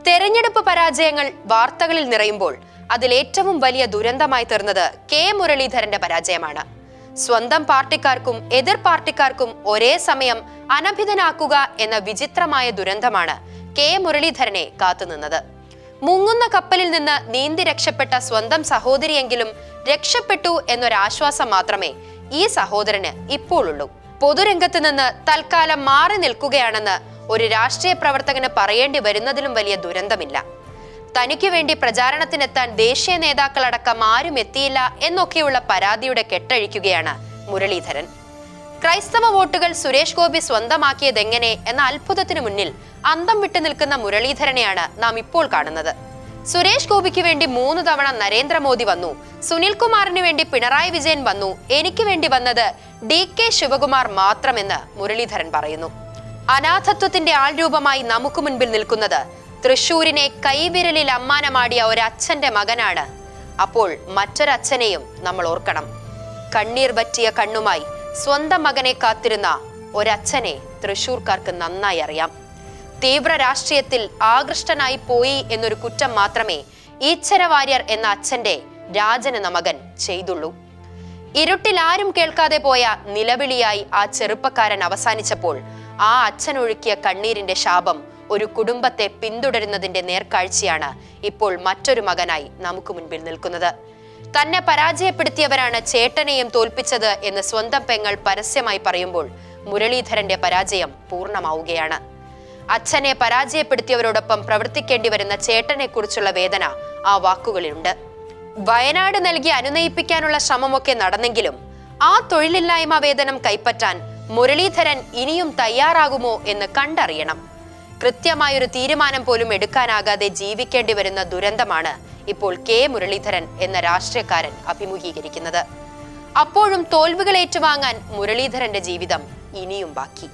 തെരഞ്ഞെടുപ്പ് പരാജയങ്ങൾ വാർത്തകളിൽ നിറയുമ്പോൾ അതിലേറ്റവും വലിയ ദുരന്തമായി തീർന്നത് കെ മുരളീധരന്റെ പരാജയമാണ്. സ്വന്തം പാർട്ടിക്കാർക്കും എതിർ പാർട്ടിക്കാർക്കും ഒരേ സമയം അനഭിതനാക്കുക എന്ന വിചിത്രമായ ദുരന്തമാണ് കെ മുരളീധരനെ കാത്തുനിന്നത്. മുങ്ങുന്ന കപ്പലിൽ നിന്ന് നീന്തി രക്ഷപ്പെട്ട സ്വന്തം സഹോദരിയെങ്കിലും രക്ഷപ്പെട്ടു എന്നൊരാശ്വാസം മാത്രമേ ഈ സഹോദരന് ഇപ്പോഴുള്ളൂ. പൊതുരംഗത്ത് നിന്ന് തൽക്കാലം മാറി നിൽക്കുകയാണെന്ന് ഒരു രാഷ്ട്രീയ പ്രവർത്തകന് പറയേണ്ടി വരുന്നതിലും വലിയ ദുരന്തമില്ല. തനിക്ക് വേണ്ടി പ്രചാരണത്തിനെത്താൻ ദേശീയ നേതാക്കളടക്കം ആരും എത്തിയില്ല എന്നൊക്കെയുള്ള പരാതിയുടെ കെട്ടഴിക്കുകയാണ് മുരളീധരൻ. ക്രൈസ്തവ വോട്ടുകൾ സുരേഷ് ഗോപി സ്വന്തമാക്കിയതെങ്ങനെ എന്ന അത്ഭുതത്തിന് മുന്നിൽ അന്തം വിട്ടു നിൽക്കുന്ന മുരളീധരനെയാണ് നാം ഇപ്പോൾ കാണുന്നത്. സുരേഷ് ഗോപിക്ക് വേണ്ടി 3 തവണ നരേന്ദ്രമോദി വന്നു, സുനിൽകുമാറിന് വേണ്ടി പിണറായി വിജയൻ വന്നു, എനിക്ക് വേണ്ടി വന്നത് DK ശിവകുമാർ മാത്രമെന്ന് മുരളീധരൻ പറയുന്നു. അനാഥത്വത്തിന്റെ ആൾരൂപമായി നമുക്ക് മുൻപിൽ നിൽക്കുന്നത് തൃശൂരിനെ കൈവിരലിൽ അമ്മാനമാടിയ ഒരച്ഛന്റെ മകനാണ്. അപ്പോൾ മറ്റൊരച്ഛനെയും നമ്മൾ ഓർക്കണം. കണ്ണീർ വറ്റിയ കണ്ണുമായി സ്വന്തം മകനെ കാത്തിരുന്ന ഒരച്ഛനെ തൃശൂർക്കാർക്ക് നന്നായി അറിയാം. തീവ്ര രാഷ്ട്രീയത്തിൽ ആകൃഷ്ടനായി പോയി എന്നൊരു കുറ്റം മാത്രമേ ഈശ്വര വാര്യർ എന്ന അച്ഛന്റെ രാജൻ എന്ന മകൻ ചെയ്തുള്ളൂ. ഇരുട്ടിൽ ആരും കേൾക്കാതെ പോയ നിലവിളിയായി ആ ചെറുപ്പക്കാരൻ അവസാനിച്ചപ്പോൾ ആ അച്ഛൻ ഒഴുക്കിയ കണ്ണീരിന്റെ ശാപം ഒരു കുടുംബത്തെ പിന്തുടരുന്നതിന്റെ നേർക്കാഴ്ചയാണ് ഇപ്പോൾ മറ്റൊരു മകനായി നമുക്ക് മുൻപിൽ നിൽക്കുന്നത്. തന്നെ പരാജയപ്പെടുത്തിയവരാണ് ചേട്ടനെയും തോൽപ്പിച്ചത് എന്ന് സ്വന്തം പെങ്ങൾ പരസ്യമായി പറയുമ്പോൾ മുരളീധരന്റെ പരാജയം പൂർണ്ണമാവുകയാണ്. അച്ഛനെ പരാജയപ്പെടുത്തിയവരോടൊപ്പം പ്രവർത്തിക്കേണ്ടി വരുന്ന ചേട്ടനെ കുറിച്ചുള്ള വേദന ആ വാക്കുകളിലുണ്ട്. വയനാട് നൽകി അനുനയിപ്പിക്കാനുള്ള ശ്രമമൊക്കെ നടന്നെങ്കിലും ആ തൊഴിലില്ലായ്മ വേതനം കൈപ്പറ്റാൻ മുരളീധരൻ ഇനിയും തയ്യാറാകുമോ എന്ന് കണ്ടറിയണം. കൃത്യമായൊരു തീരുമാനം പോലും എടുക്കാനാകാതെ ജീവിക്കേണ്ടി വരുന്ന ദുരന്തമാണ് ഇപ്പോൾ കെ മുരളീധരൻ എന്ന രാഷ്ട്രീയക്കാരൻ അഭിമുഖീകരിക്കുന്നത്. അപ്പോഴും തോൽവികൾ ഏറ്റുവാങ്ങാൻ മുരളീധരന്റെ ജീവിതം ഇനിയും ബാക്കി.